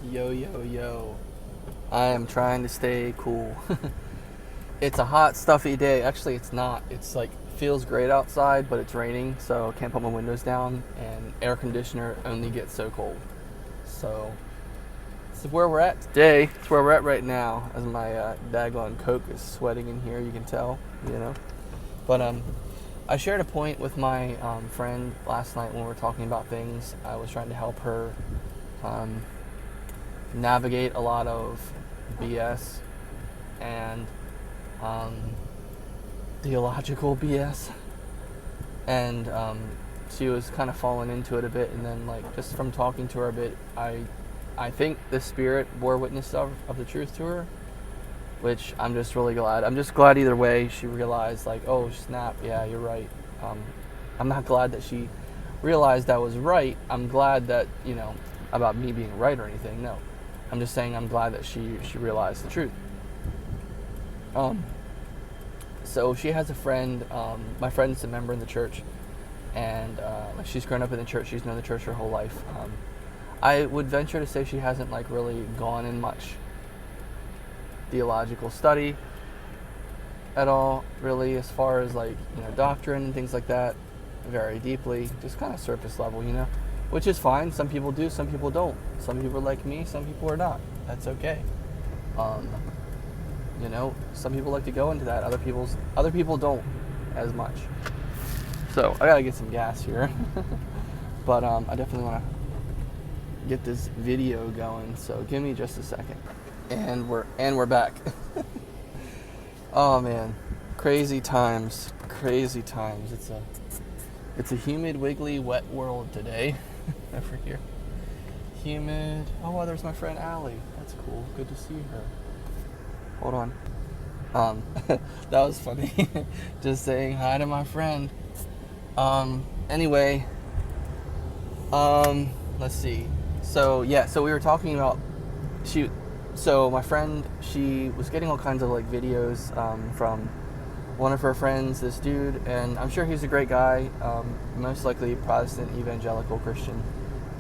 Yo, yo, yo. I am trying to stay cool. It's a hot, stuffy day. Actually, it's not. It's like feels great outside, but it's raining, so I can't put my windows down, and air conditioner only gets so cold. So, this is where we're at today. It's where we're at right now, as my daggone Coke is sweating in here, you can tell, you know. But, I shared a point with my friend last night when we were talking about things. I was trying to help her navigate a lot of BS and theological BS, and she was kind of falling into it a bit, and then like just from talking to her a bit, I think the Spirit bore witness of the truth to her, which I'm just really glad. I'm just glad either way she realized, like, oh snap, yeah, you're right. I'm not glad that she realized I was right. I'm glad that, you know, about me being right or anything. No, I'm just saying I'm glad that she realized the truth. So she has a friend. My friend's a member in the church, and she's grown up in the church. She's known the church her whole life. I would venture to say she hasn't like really gone in much theological study at all, really, as far as like, you know, doctrine and things like that, very deeply, just kind of surface level, you know, which is fine. Some people do, some people don't. Some people are like me, some people are not. That's okay. You know, some people like to go into that. Other people don't as much. So I gotta get some gas here, but I definitely want to get this video going. So give me just a second, and we're back. Oh man, crazy times. It's a humid, wiggly, wet world today. Over here, humid. Oh, well, there's my friend Allie. That's cool. Good to see her. Hold on. That was funny. Just saying hi to my friend. Anyway, let's see. So we were talking about so my friend, she was getting all kinds of like videos from one of her friends, this dude, and I'm sure he's a great guy, most likely Protestant evangelical Christian,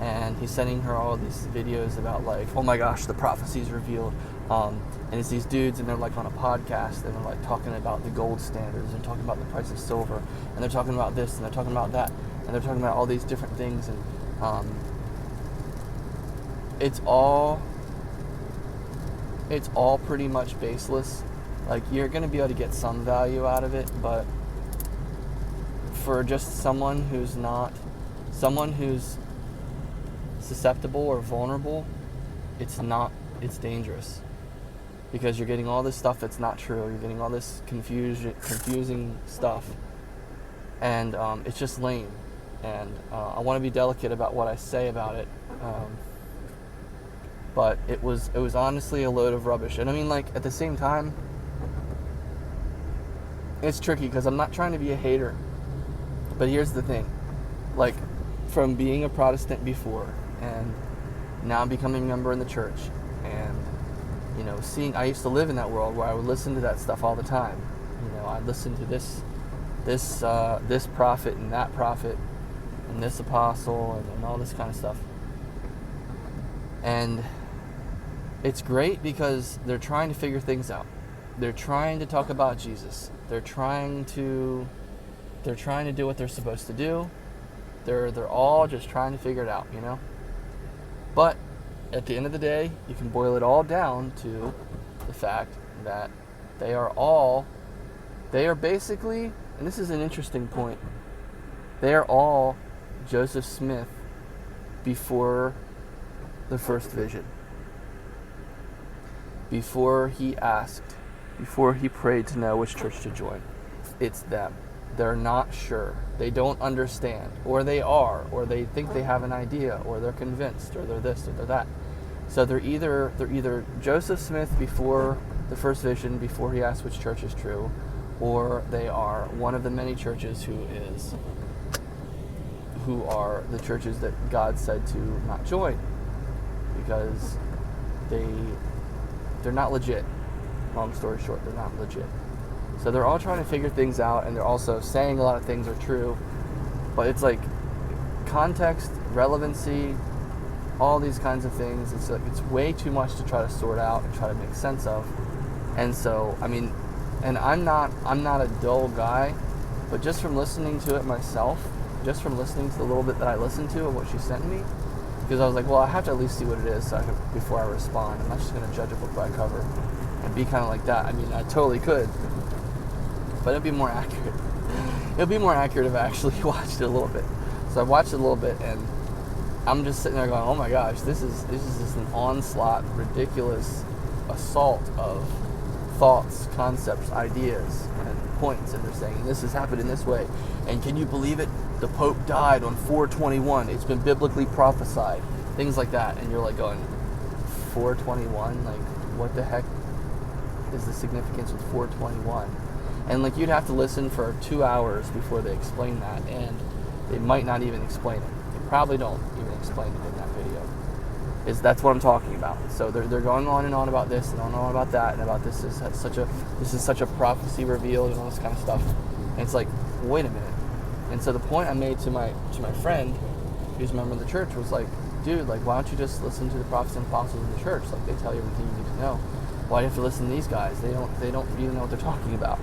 and he's sending her all these videos about like, oh my gosh, the prophecies revealed, and it's these dudes, and they're like on a podcast, and they're like talking about the gold standards, and talking about the price of silver, and they're talking about this, and they're talking about that, and they're talking about all these different things, and it's all pretty much baseless. Like, you're going to be able to get some value out of it, but for just someone who's susceptible or vulnerable, it's dangerous, because you're getting all this stuff that's not true. You're getting all this confusing stuff, and it's just lame. And I want to be delicate about what I say about it. But it was honestly a load of rubbish. And I mean, like, at the same time, it's tricky because I'm not trying to be a hater. But here's the thing. Like, from being a Protestant before and now becoming a member in the church, and, you know, I used to live in that world where I would listen to that stuff all the time. You know, I'd listen to this prophet and that prophet and this apostle and all this kind of stuff. And it's great because they're trying to figure things out. They're trying to talk about Jesus. They're trying to do what they're supposed to do. They're all just trying to figure it out, you know? But at the end of the day, you can boil it all down to the fact that they are basically, and this is an interesting point, they are all Joseph Smith before the first vision. Before he prayed to know which church to join. It's them. They're not sure. They don't understand. Or they are. Or they think they have an idea. Or they're convinced. Or they're this. Or they're that. So they're either Joseph Smith before the first vision, before he asked which church is true, or they are one of the many churches who are the churches that God said to not join, because they're not legit. Long story short, they're not legit. So they're all trying to figure things out, and they're also saying a lot of things are true, but it's like context, relevancy, all these kinds of things. It's like, it's way too much to try to sort out and try to make sense of. And so, I mean, and I'm not a dull guy, but just from listening to it myself, just from listening to the little bit that I listened to of what she sent me, because I was like, well, I have to at least see what it is before I respond. I'm not just going to judge a book by cover and be kind of like that. I mean, I totally could, but it'd be more accurate. It'd be more accurate if I actually watched it a little bit. So I watched it a little bit, and I'm just sitting there going, oh my gosh, this is just an onslaught, ridiculous assault of thoughts, concepts, ideas, and points. And they're saying, this has happened in this way. And can you believe it? The Pope died on 421. It's been biblically prophesied. Things like that. And you're like going, 421? Like, what the heck is the significance with 421? And like, you'd have to listen for 2 hours before they explain that. And they might not even explain it. They probably don't even explain it in that video. That's what I'm talking about. So they're going on and on about this and on about that, and about this is such a prophecy revealed and all this kind of stuff. And it's like, wait a minute. And so the point I made to my friend, who's a member of the church, was like, dude, like, why don't you just listen to the prophets and apostles in the church? Like, they tell you everything you need to know. Why do you have to listen to these guys? They don't even know what they're talking about.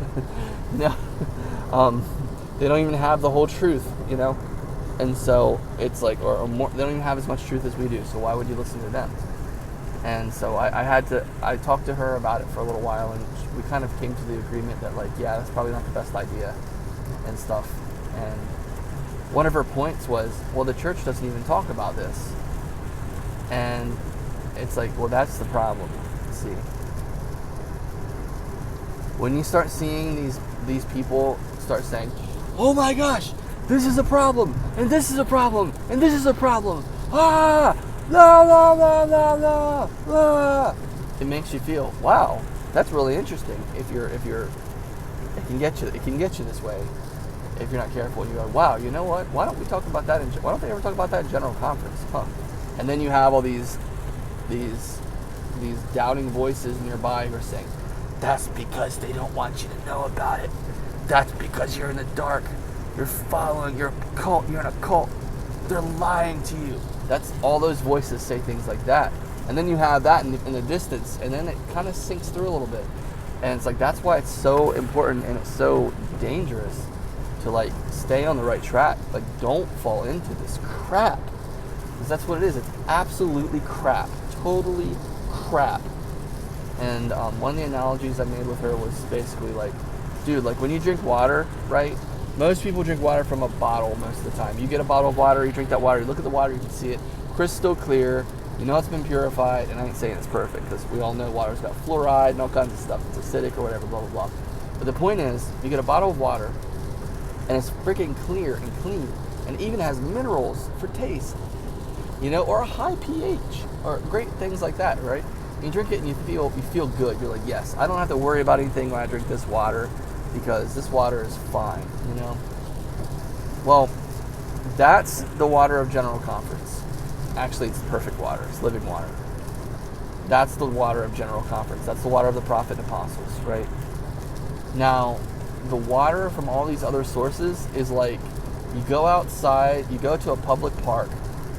They don't even have the whole truth, you know. And so it's like, or more, they don't even have as much truth as we do. So why would you listen to them? And so I talked to her about it for a little while, and we kind of came to the agreement that, like, yeah, that's probably not the best idea and stuff. And one of her points was, well, the church doesn't even talk about this. And it's like, well, that's the problem. See, when you start seeing these people start saying, oh my gosh, this is a problem, and this is a problem, and this is a problem. Ah, la la la la la la. It makes you feel, wow, that's really interesting. It can get you this way if you're not careful. And you go, wow, you know what? Why don't we talk about that? Why don't they ever talk about that in general conference? Huh? And then you have all these doubting voices nearby who are saying, that's because they don't want you to know about it. That's because you're in the dark. You're following your cult. You're in a cult. They're lying to you. That's all those voices say things like that. And then you have that in the distance, and then it kind of sinks through a little bit. And it's like, that's why it's so important and it's so dangerous to, like, stay on the right track. Like, don't fall into this crap. Because that's what it is. It's absolutely crap. Totally crap. And one of the analogies I made with her was basically like, dude, like, when you drink water, right? Most people drink water from a bottle most of the time. You get a bottle of water, you drink that water, you look at the water, you can see it crystal clear. You know it's been purified, and I ain't saying it's perfect, because we all know water's got fluoride and all kinds of stuff. It's acidic or whatever, blah, blah, blah. But the point is, you get a bottle of water, and it's freaking clear and clean, and it even has minerals for taste, you know, or a high pH, or great things like that, right? You drink it and you feel good. You're like, yes, I don't have to worry about anything when I drink this water, because this water is fine, you know? Well, that's the water of General Conference. Actually, it's perfect water. It's living water. That's the water of General Conference. That's the water of the prophet and apostles, right? Now, the water from all these other sources is like, you go outside, you go to a public park,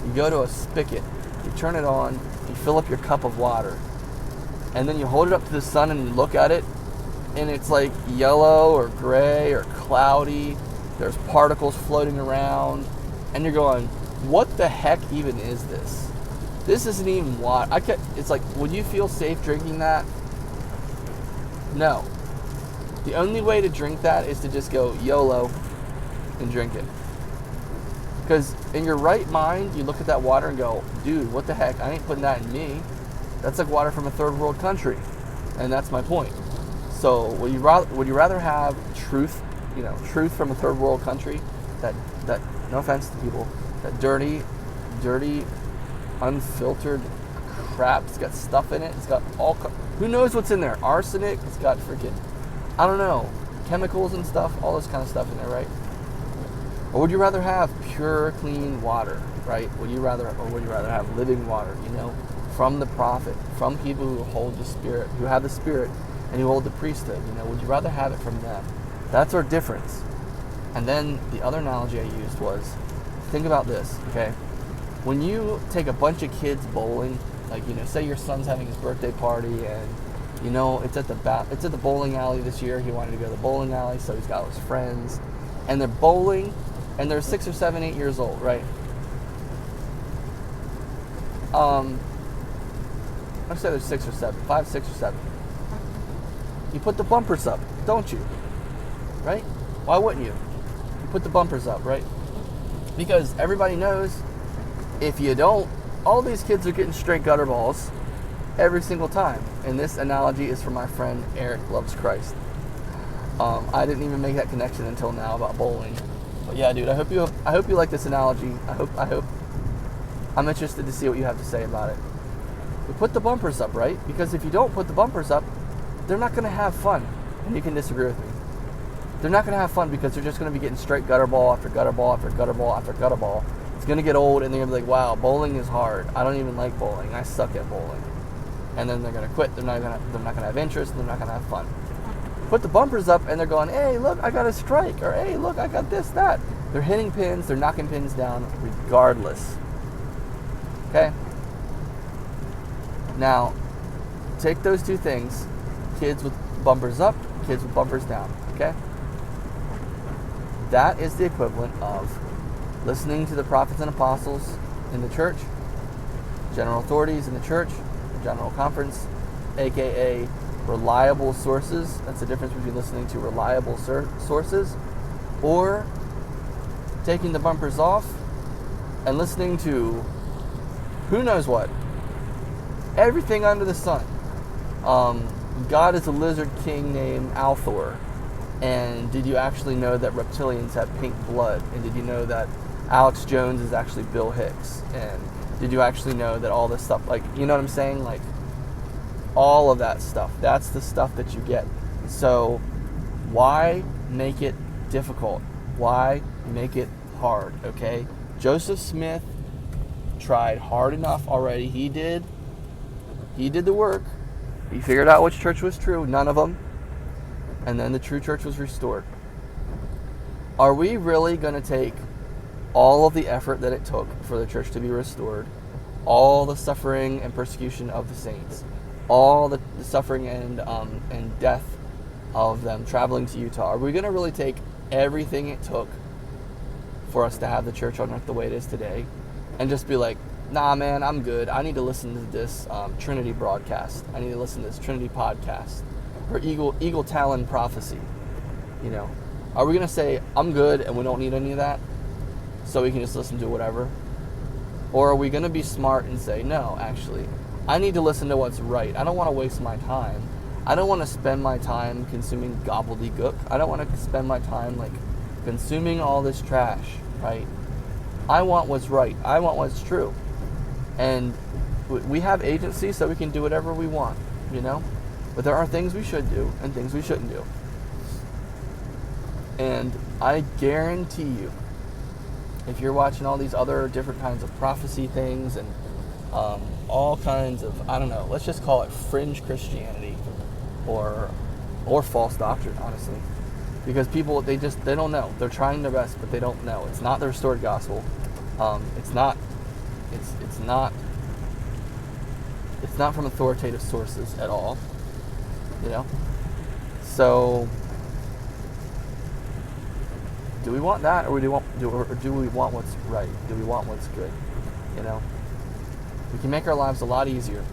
you go to a spigot, you turn it on, you fill up your cup of water, and then you hold it up to the sun and you look at it, and it's like yellow or gray or cloudy. There's particles floating around, and you're going, what the heck even is this? This isn't even water. It's like, would you feel safe drinking that? No. The only way to drink that is to just go YOLO and drink it. Because in your right mind, you look at that water and go, dude, what the heck? I ain't putting that in me. That's like water from a third world country. And that's my point. So would you rather have truth, you know, truth from a third world country, that no offense to people, that dirty, unfiltered crap? It's got stuff in it. It's got who knows what's in there? Arsenic. It's got freaking, I don't know, chemicals and stuff, all this kind of stuff in there, right? Or would you rather have pure, clean water, right? Would you rather have living water, you know, from the prophet, from people who hold the Spirit, who have the Spirit, and who hold the priesthood, you know? Would you rather have it from them? That's our difference. And then the other analogy I used was, think about this, okay? when you take a bunch of kids bowling, like, say your son's having his birthday party and, it's at the bowling alley this year. He wanted to go to the bowling alley, so he's got his friends. And they're bowling, and they're 6 or 7, 8 years old, right? Let's say they're 6 or 7, 5, 6 or 7. You put the bumpers up, don't you? Right? Why wouldn't you? You put the bumpers up, right? Because everybody knows if you don't, all these kids are getting straight gutter balls every single time. And this analogy is from my friend Eric Loves Christ. I didn't even make that connection until now about bowling. But yeah, dude, I hope you like this analogy. I hope I'm interested to see what you have to say about it. We put the bumpers up, right? Because if you don't put the bumpers up, they're not going to have fun. And you can disagree with me. They're not going to have fun because they're just going to be getting straight gutter ball after gutter ball after gutter ball after gutter ball. It's going to get old, and they're going to be like, wow, bowling is hard. I don't even like bowling. I suck at bowling. And then they're going to quit. They're not going to have interest, and they're not going to have fun. Put the bumpers up, and they're going, hey, look, I got a strike. Or, hey, look, I got this, that. They're hitting pins. They're knocking pins down regardless. Okay? Now, take those two things, kids with bumpers up, kids with bumpers down, okay? That is the equivalent of listening to the prophets and apostles in the church, general authorities in the church, general conference, aka reliable sources. That's the difference between listening to reliable sources or taking the bumpers off and listening to who knows what. Everything under the sun. God is a lizard king named Althor. And did you actually know that reptilians have pink blood? And did you know that Alex Jones is actually Bill Hicks? And did you actually know that all this stuff, like, you know what I'm saying? Like, all of that stuff. That's the stuff that you get. So why make it difficult? Why make it hard, okay? Joseph Smith tried hard enough already. He did the work. He figured out which church was true. None of them. And then the true church was restored. Are we really going to take all of the effort that it took for the church to be restored, all the suffering and persecution of the saints, all the suffering and death of them traveling to Utah, are we going to really take everything it took for us to have the church on earth the way it is today and just be like, nah, man, I'm good. I need to listen to this Trinity broadcast. I need to listen to this Trinity podcast or Eagle Talon prophecy. You know, are we going to say, I'm good and we don't need any of that so we can just listen to whatever? Or are we going to be smart and say, no, actually, I need to listen to what's right. I don't want to waste my time. I don't want to spend my time consuming gobbledygook. I don't want to spend my time, like, consuming all this trash, right? I want what's right. I want what's true. And we have agency, so we can do whatever we want, you know? But there are things we should do and things we shouldn't do. And I guarantee you, if you're watching all these other different kinds of prophecy things and all kinds of, I don't know, let's just call it fringe Christianity or false doctrine, honestly. Because people, they don't know. They're trying their best, but they don't know. It's not the restored gospel. It's not from authoritative sources at all, you know? So, do we want that, or do we want what's right? Do we want what's good, you know? We can make our lives a lot easier.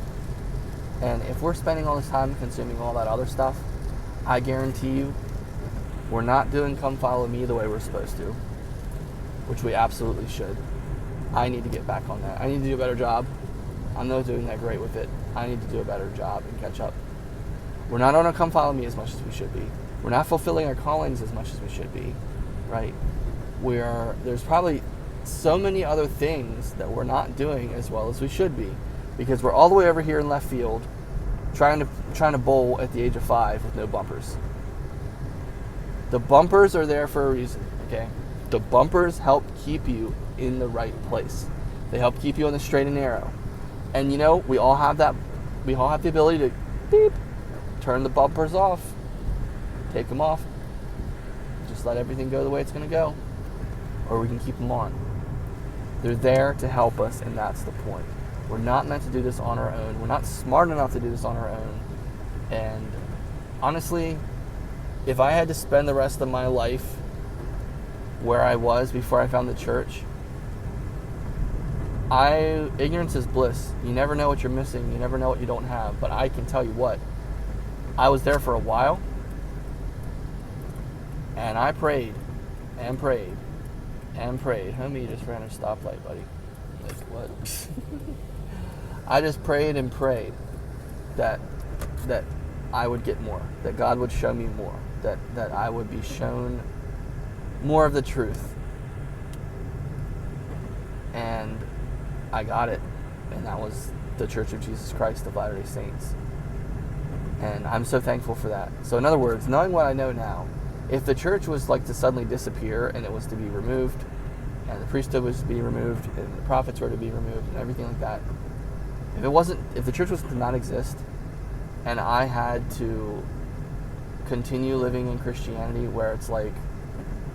And if we're spending all this time consuming all that other stuff, I guarantee you, we're not doing Come Follow Me the way we're supposed to, which we absolutely should. I need to get back on that. I need to do a better job. I'm not doing that great with it. I need to do a better job and catch up. We're not on a Come Follow Me as much as we should be. We're not fulfilling our callings as much as we should be, right? There's probably so many other things that we're not doing as well as we should be, because we're all the way over here in left field trying to bowl at the age of 5 with no bumpers. The bumpers are there for a reason, okay? The bumpers help keep you in the right place. They help keep you on the straight and narrow. And you know, we all have that. We all have the ability to beep, turn the bumpers off, take them off, just let everything go the way it's going to go, or we can keep them on. They're there to help us, and that's the point. We're not meant to do this on our own. We're not smart enough to do this on our own. And honestly, if I had to spend the rest of my life where I was before I found the church, ignorance is bliss. You never know what you're missing. You never know what you don't have. But I can tell you what, I was there for a while, and I prayed and prayed and prayed. Homie, you just ran a stoplight, buddy. Like, what? I just prayed and prayed that I would get more, that God would show me more, that I would be shown more of the truth. And I got it, and that was the Church of Jesus Christ of Latter-day Saints. And I'm so thankful for that. So in other words, knowing what I know now, if the church was like to suddenly disappear and it was to be removed, and the priesthood was to be removed, and the prophets were to be removed, and everything like that, if the church was to not exist, and I had to continue living in Christianity where it's like,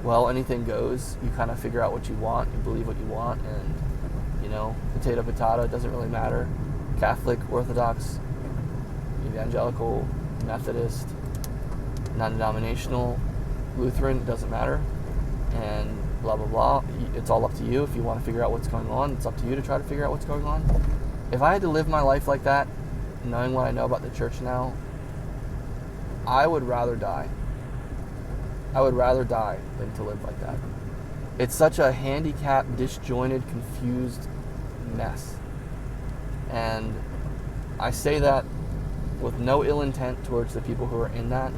well, anything goes, you kind of figure out what you want, you believe what you want, and, potato, it doesn't really matter. Catholic, Orthodox, Evangelical, Methodist, non-denominational, Lutheran, it doesn't matter, and blah, blah, blah. It's all up to you. If you want to figure out what's going on, it's up to you to try to figure out what's going on. If I had to live my life like that, knowing what I know about the church now, I would rather die. I would rather die than to live like that. It's such a handicapped, disjointed, confused mess. And I say that with no ill intent towards the people who are in that,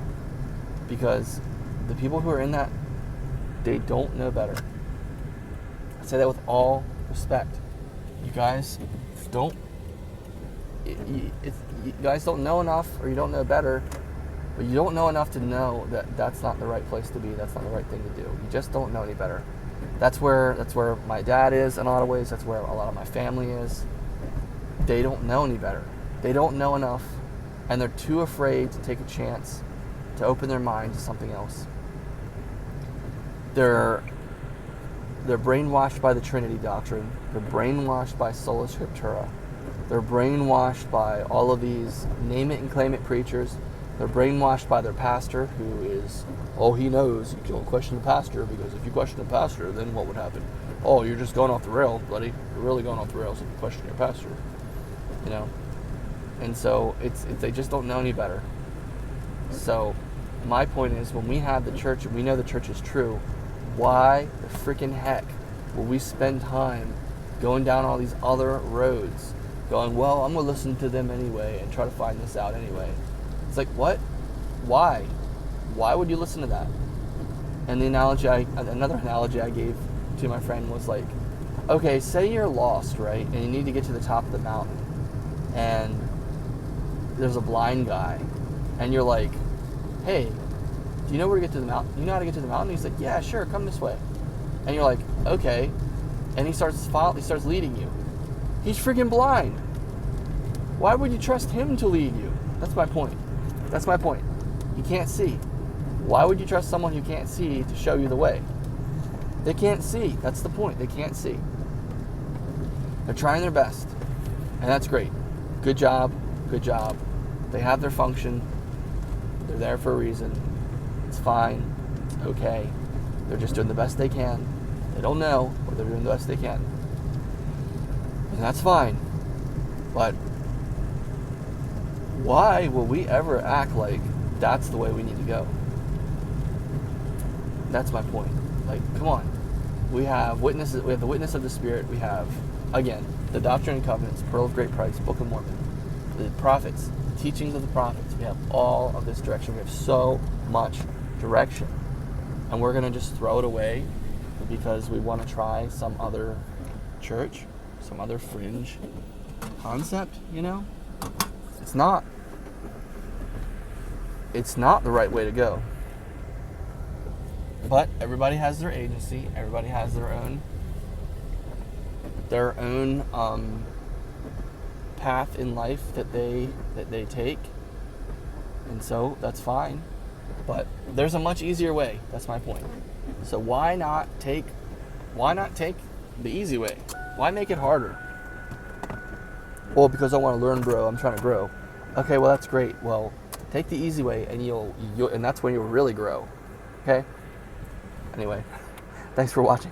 because the people who are in that, they don't know better. I say that with all respect. You guys don't know enough, or you don't know better, but you don't know enough to know that that's not the right place to be. That's not the right thing to do. You just don't know any better. That's where my dad is in a lot of ways. That's where a lot of my family is. They don't know any better. They don't know enough, and they're too afraid to take a chance to open their mind to something else. They're brainwashed by the Trinity doctrine. They're brainwashed by sola scriptura. They're brainwashed by all of these name it and claim it preachers. They're brainwashed by their pastor, who is, he knows. You don't question the pastor, because if you question the pastor, then what would happen? Oh, you're just going off the rails, buddy. You're really going off the rails if you question your pastor. And so they just don't know any better. So my point is, when we have the church and we know the church is true, why the freaking heck will we spend time going down all these other roads, going, well, I'm going to listen to them anyway and try to find this out anyway? It's like, what? Why? Why would you listen to that? And another analogy I gave to my friend was like, okay, say you're lost, right? And you need to get to the top of the mountain, and there's a blind guy, and you're like, hey, do you know where to get to the mountain? You know how to get to the mountain? He's like, yeah, sure, come this way. And you're like, okay. And he starts leading you. He's freaking blind. Why would you trust him to lead you? That's my point. He can't see. Why would you trust someone who can't see to show you the way? They can't see. That's the point. They can't see. They're trying their best. And that's great. Good job. They have their function. They're there for a reason. It's fine. It's okay. They're just doing the best they can. They don't know, but they're doing the best they can. And that's fine. But why will we ever act like that's the way we need to go? That's my point. Like, come on. We have witnesses. We have the witness of the Spirit. We have, again, the Doctrine and Covenants, Pearl of Great Price, Book of Mormon, the prophets, the teachings of the prophets. We have all of this direction. We have so much direction. And we're going to just throw it away because we want to try some other church, some other fringe concept, It's not. It's not the right way to go. But everybody has their agency. Everybody has their own path in life that they take, and so that's fine. But there's a much easier way. That's my point. So why not take the easy way? Why make it harder? Well, because I want to learn, bro. I'm trying to grow. Okay, well, that's great. Well, take the easy way, and you'll and that's when you'll really grow. Okay? Anyway, thanks for watching.